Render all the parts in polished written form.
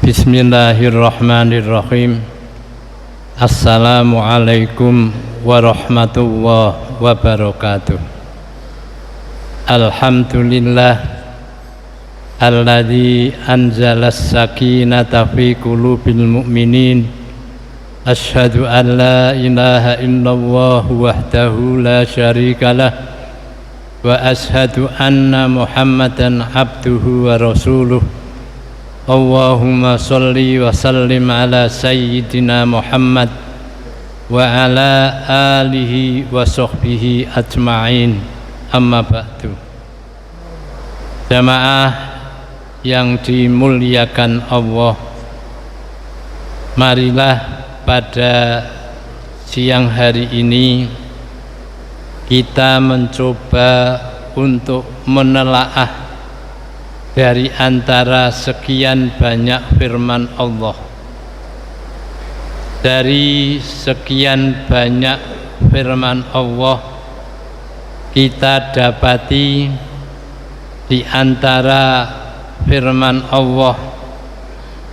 Bismillahirrahmanirrahim. Assalamualaikum warahmatullahi wabarakatuh. Alhamdulillah alladzi anzalas sakinata fi qulubil mu'minin. Asyhadu an la ilaha illallah wahdahu la syarikalah wa asyhadu anna Muhammadan abduhu wa rasuluh. Allahumma sholli wa sallim ala sayyidina Muhammad wa ala alihi wa sahbihi ajma'in. Amma ba'du. Jamaah yang dimuliakan Allah, marilah pada siang hari ini kita mencoba untuk menelaah dari antara sekian banyak firman Allah. Dari sekian banyak firman Allah, kita dapati di antara firman Allah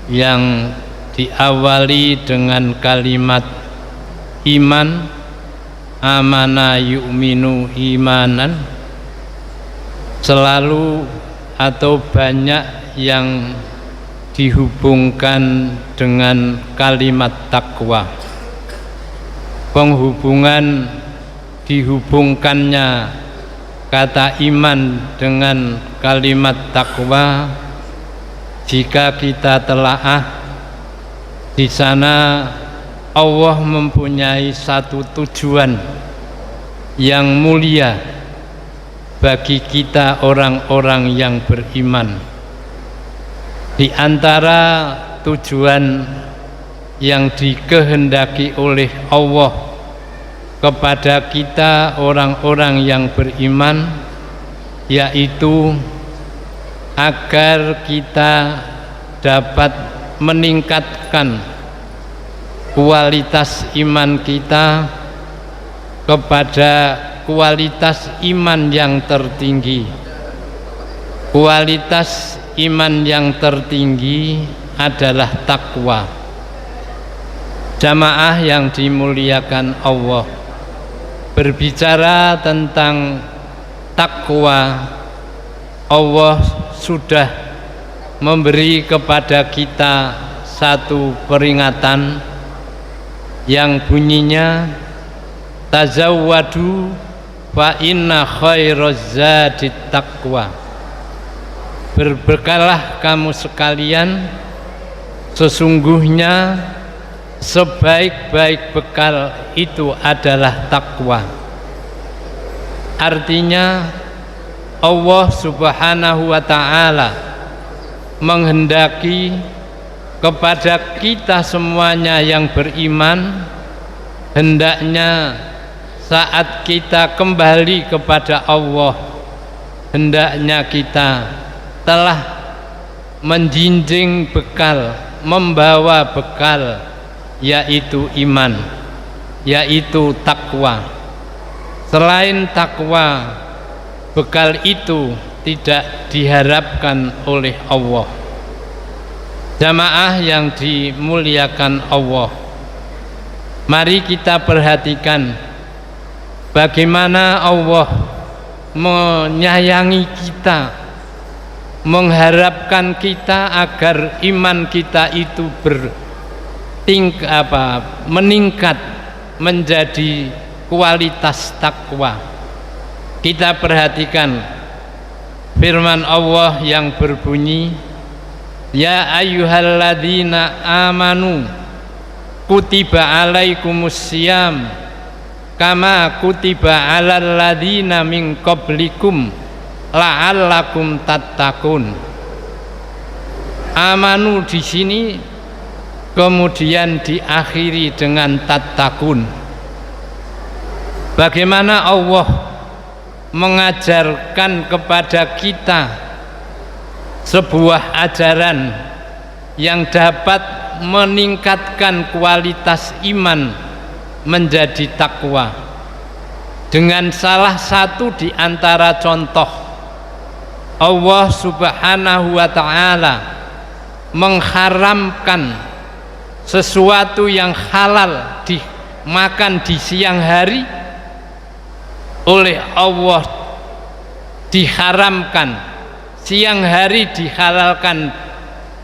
yang diawali dengan kalimat iman, amana yu'minu imanan, selalu atau banyak yang dihubungkan dengan kalimat takwa. Penghubungan dihubungkannya kata iman dengan kalimat takwa, jika kita telaah, di sana Allah mempunyai satu tujuan yang mulia bagi kita orang-orang yang beriman. Di antara tujuan yang dikehendaki oleh Allah kepada kita orang-orang yang beriman, yaitu agar kita dapat meningkatkan kualitas iman kita kepada kualitas iman yang tertinggi. Kualitas iman yang tertinggi adalah takwa. Jamaah yang dimuliakan Allah, berbicara tentang takwa, Allah sudah memberi kepada kita satu peringatan yang bunyinya tazawwadu fa inna khairaz zadit taqwa. Berbekallah kamu sekalian, sesungguhnya sebaik-baik bekal itu adalah takwa. Artinya Allah Subhanahu wa ta'ala menghendaki kepada kita semuanya yang beriman, hendaknya saat kita kembali kepada Allah, hendaknya kita telah menjinjing bekal, membawa bekal, yaitu iman, yaitu takwa. Selain takwa, bekal itu tidak diharapkan oleh Allah. Jamaah yang dimuliakan Allah, mari kita perhatikan bagaimana Allah menyayangi kita, mengharapkan kita agar iman kita itu meningkat menjadi kualitas takwa. Kita perhatikan firman Allah yang berbunyi, ya ayyuhalladzina amanu kutiba alaikumussyam kama kutiba alal ladzina min qablikum la'allakum tattaqun. Amanu di sini kemudian diakhiri dengan tattaqun. Bagaimana Allah mengajarkan kepada kita sebuah ajaran yang dapat meningkatkan kualitas iman menjadi takwa dengan salah satu di antara contoh Allah Subhanahu wa ta'ala mengharamkan sesuatu yang halal dimakan di siang hari, oleh Allah diharamkan, siang hari dihalalkan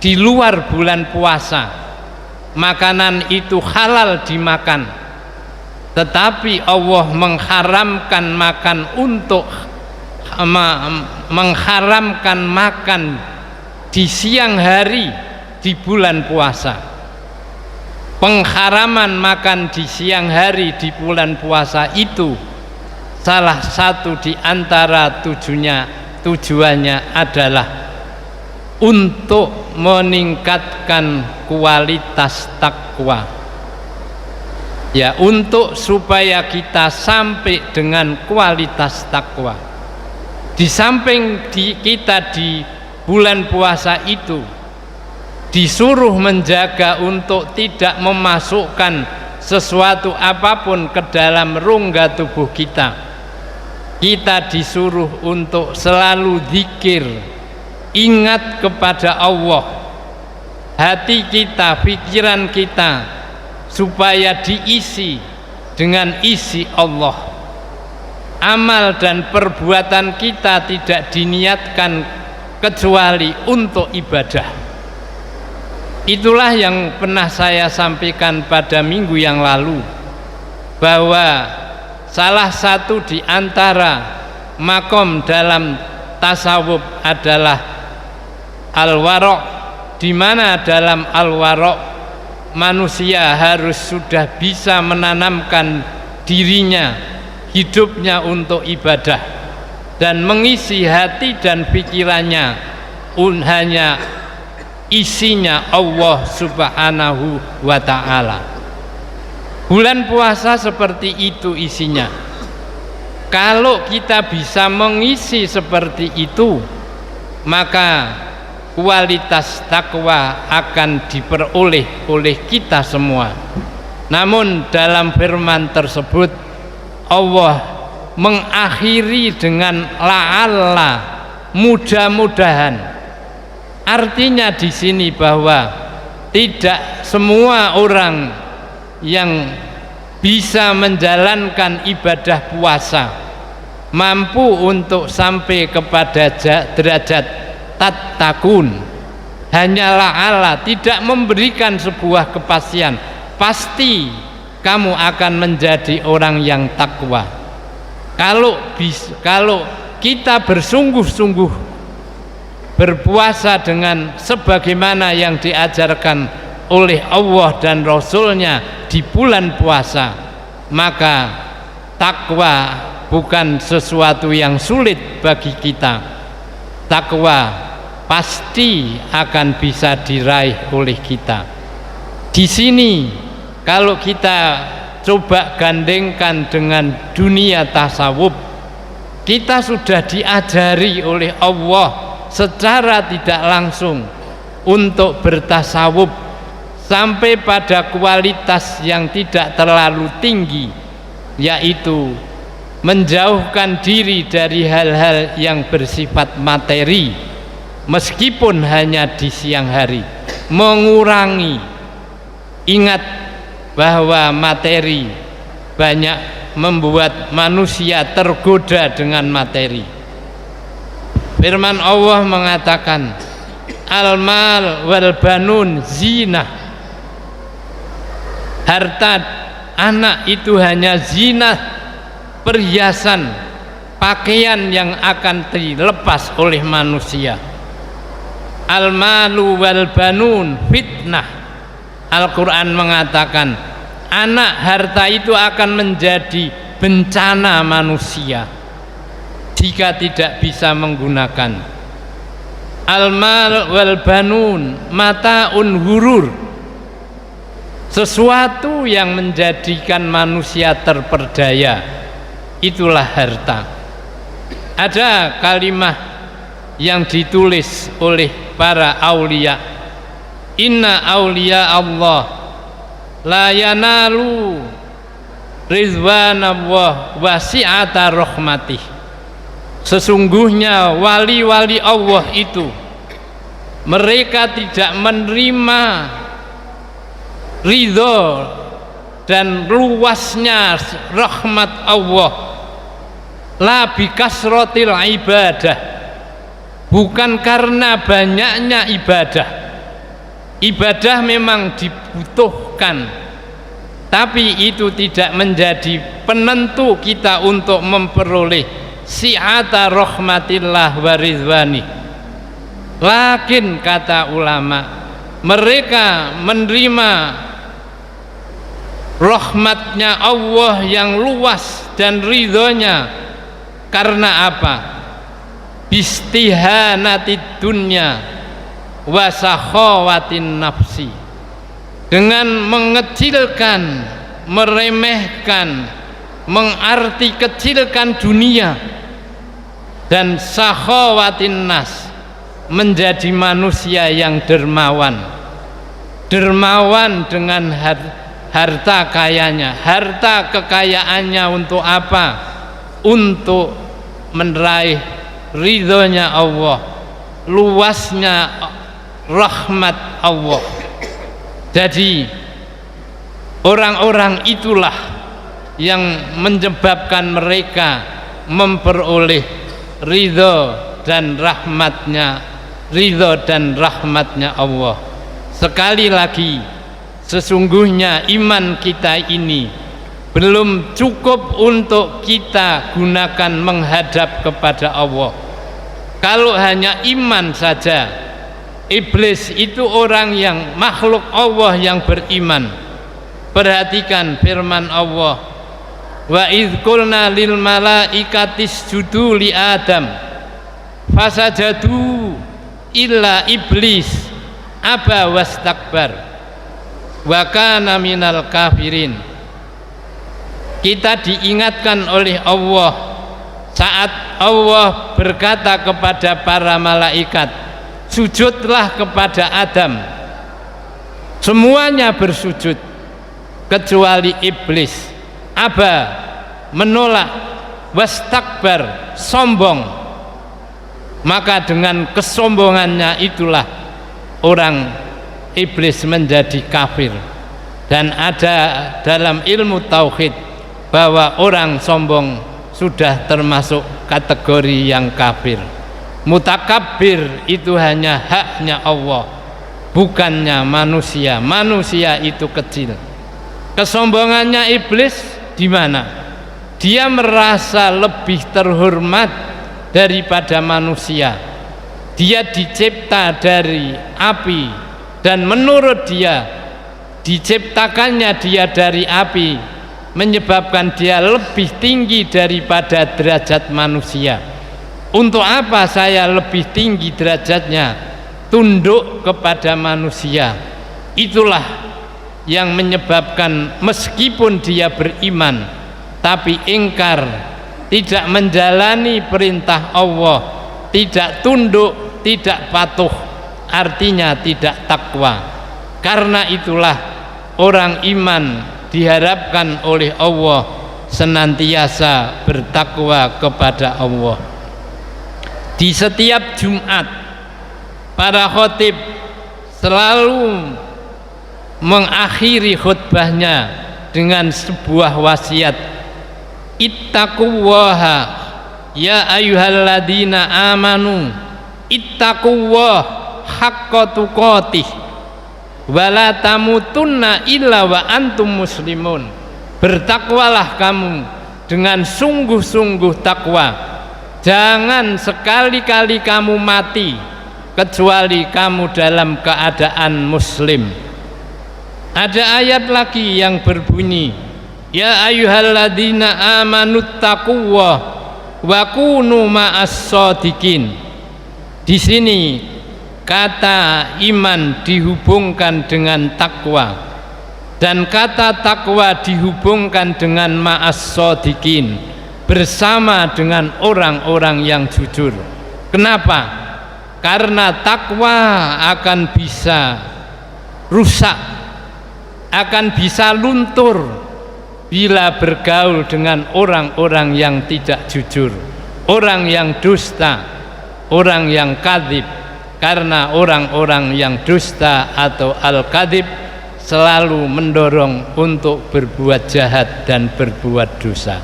di luar bulan puasa, makanan itu halal dimakan, tetapi Allah mengharamkan mengharamkan makan di siang hari di bulan puasa. Pengharaman makan di siang hari di bulan puasa itu salah satu di antara tujuannya adalah untuk meningkatkan kualitas takwa, ya, untuk supaya kita sampai dengan kualitas takwa. Di samping kita di bulan puasa itu disuruh menjaga untuk tidak memasukkan sesuatu apapun ke dalam rongga tubuh kita. Kita disuruh untuk selalu zikir, ingat kepada Allah, hati kita, pikiran kita supaya diisi dengan isi Allah. Amal dan perbuatan kita tidak diniatkan kecuali untuk ibadah. Itulah yang pernah saya sampaikan pada minggu yang lalu, bahwa salah satu di antara makom dalam tasawuf adalah al-wara', di mana dalam al-wara' manusia harus sudah bisa menanamkan dirinya, hidupnya untuk ibadah, dan mengisi hati dan pikirannya hanya isinya Allah Subhanahu wa ta'ala. Bulan puasa seperti itu isinya. Kalau kita bisa mengisi seperti itu, maka kualitas takwa akan diperoleh oleh kita semua. Namun dalam firman tersebut Allah mengakhiri dengan la'alla, mudah-mudahan. Artinya di sini bahwa tidak semua orang yang bisa menjalankan ibadah puasa mampu untuk sampai kepada derajat tattaqun. Hanyalah Allah tidak memberikan sebuah kepastian, pasti kamu akan menjadi orang yang takwa. Kalau kita bersungguh-sungguh berpuasa dengan sebagaimana yang diajarkan oleh Allah dan Rasulnya di bulan puasa, maka takwa bukan sesuatu yang sulit bagi kita. Takwa pasti akan bisa diraih oleh kita. Di sini kalau kita coba gandengkan dengan dunia tasawuf, kita sudah diajari oleh Allah secara tidak langsung untuk bertasawuf sampai pada kualitas yang tidak terlalu tinggi, yaitu menjauhkan diri dari hal-hal yang bersifat materi meskipun hanya di siang hari, mengurangi. Ingat bahwa materi banyak membuat manusia tergoda dengan materi. Firman Allah mengatakan, al-mal wal banun zina. Harta anak itu hanya zina, perhiasan, pakaian yang akan dilepas oleh manusia. Al-malu wal banun fitnah. Al-Quran mengatakan, anak, harta itu akan menjadi bencana manusia jika tidak bisa menggunakan. Al-mal wal banun mataun hurur, sesuatu yang menjadikan manusia terperdaya, itulah harta. Ada kalimat yang ditulis oleh para aulia, inna aulia Allah la yanalu ridwanallah wasi'ata rahmatih. Sesungguhnya wali-wali Allah itu mereka tidak menerima ridho dan luasnya rahmat Allah, la bikasrotil ibadah, bukan karena banyaknya ibadah. Ibadah memang dibutuhkan, tapi itu tidak menjadi penentu kita untuk memperoleh si'ata rahmatillah wa ridwani. Lakin kata ulama, mereka menerima rahmatnya Allah yang luas dan ridhonya karena apa? Bistihanatid dunya wa sakhawatin nafsi, dengan mengecilkan, meremehkan, mengarti kecilkan dunia, dan sakhawatin nas, menjadi manusia yang dermawan. Dermawan dengan harta kayanya. Harta kekayaannya untuk apa? Untuk meraih ridhonya Allah, luasnya rahmat Allah. Jadi orang-orang itulah yang menyebabkan mereka memperoleh ridho dan rahmatnya, ridho dan rahmatnya Allah. Sekali lagi, sesungguhnya iman kita ini belum cukup untuk kita gunakan menghadap kepada Allah. Kalau hanya iman saja, iblis itu orang yang makhluk Allah yang beriman. Perhatikan firman Allah, wa idh qulna lil malaikati isjudu li Adam fasajadu illa iblis aba wastakbar wa kana minal kafirin. Kita diingatkan oleh Allah saat Allah berkata kepada para malaikat, sujudlah kepada Adam. Semuanya bersujud kecuali iblis, aba, menolak, wastakbar, sombong. Maka dengan kesombongannya itulah orang iblis menjadi kafir. Dan ada dalam ilmu tauhid bahwa orang sombong sudah termasuk kategori yang kafir. Mutakabbir itu hanya haknya Allah, bukannya manusia. Manusia itu kecil. Kesombongannya iblis di mana? Dia merasa lebih terhormat daripada manusia. Dia dicipta dari api, dan menurut dia diciptakannya dia dari api menyebabkan dia lebih tinggi daripada derajat manusia. Untuk apa saya lebih tinggi derajatnya? Tunduk kepada manusia. Itulah yang menyebabkan meskipun dia beriman tapi ingkar, tidak menjalani perintah Allah, tidak tunduk, tidak patuh, artinya tidak takwa. Karena itulah orang iman diharapkan oleh Allah senantiasa bertakwa kepada Allah. Di setiap Jumat para khatib selalu mengakhiri khutbahnya dengan sebuah wasiat, ittaqullaha ya ayyuhalladzina amanu ittaqullah haqqa tuqatih wala tamutunna illa wa antum muslimun. Bertakwalah kamu dengan sungguh-sungguh takwa, jangan sekali-kali kamu mati kecuali kamu dalam keadaan muslim. Ada ayat lagi yang berbunyi, ya ayyuhalladzina amanuttaqullah wa kunu ma'as shadiqin. Di sini kata iman dihubungkan dengan takwa, dan kata takwa dihubungkan dengan ma'as shadiqin, bersama dengan orang-orang yang jujur. Kenapa? Karena takwa akan bisa rusak, akan bisa luntur bila bergaul dengan orang-orang yang tidak jujur, orang yang dusta, orang yang kadzib, karena orang-orang yang dusta atau al-kadhib selalu mendorong untuk berbuat jahat dan berbuat dosa.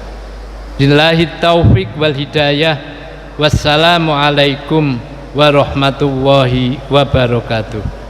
Billahi taufik wal hidayah. Wassalamualaikum warahmatullahi wabarakatuh.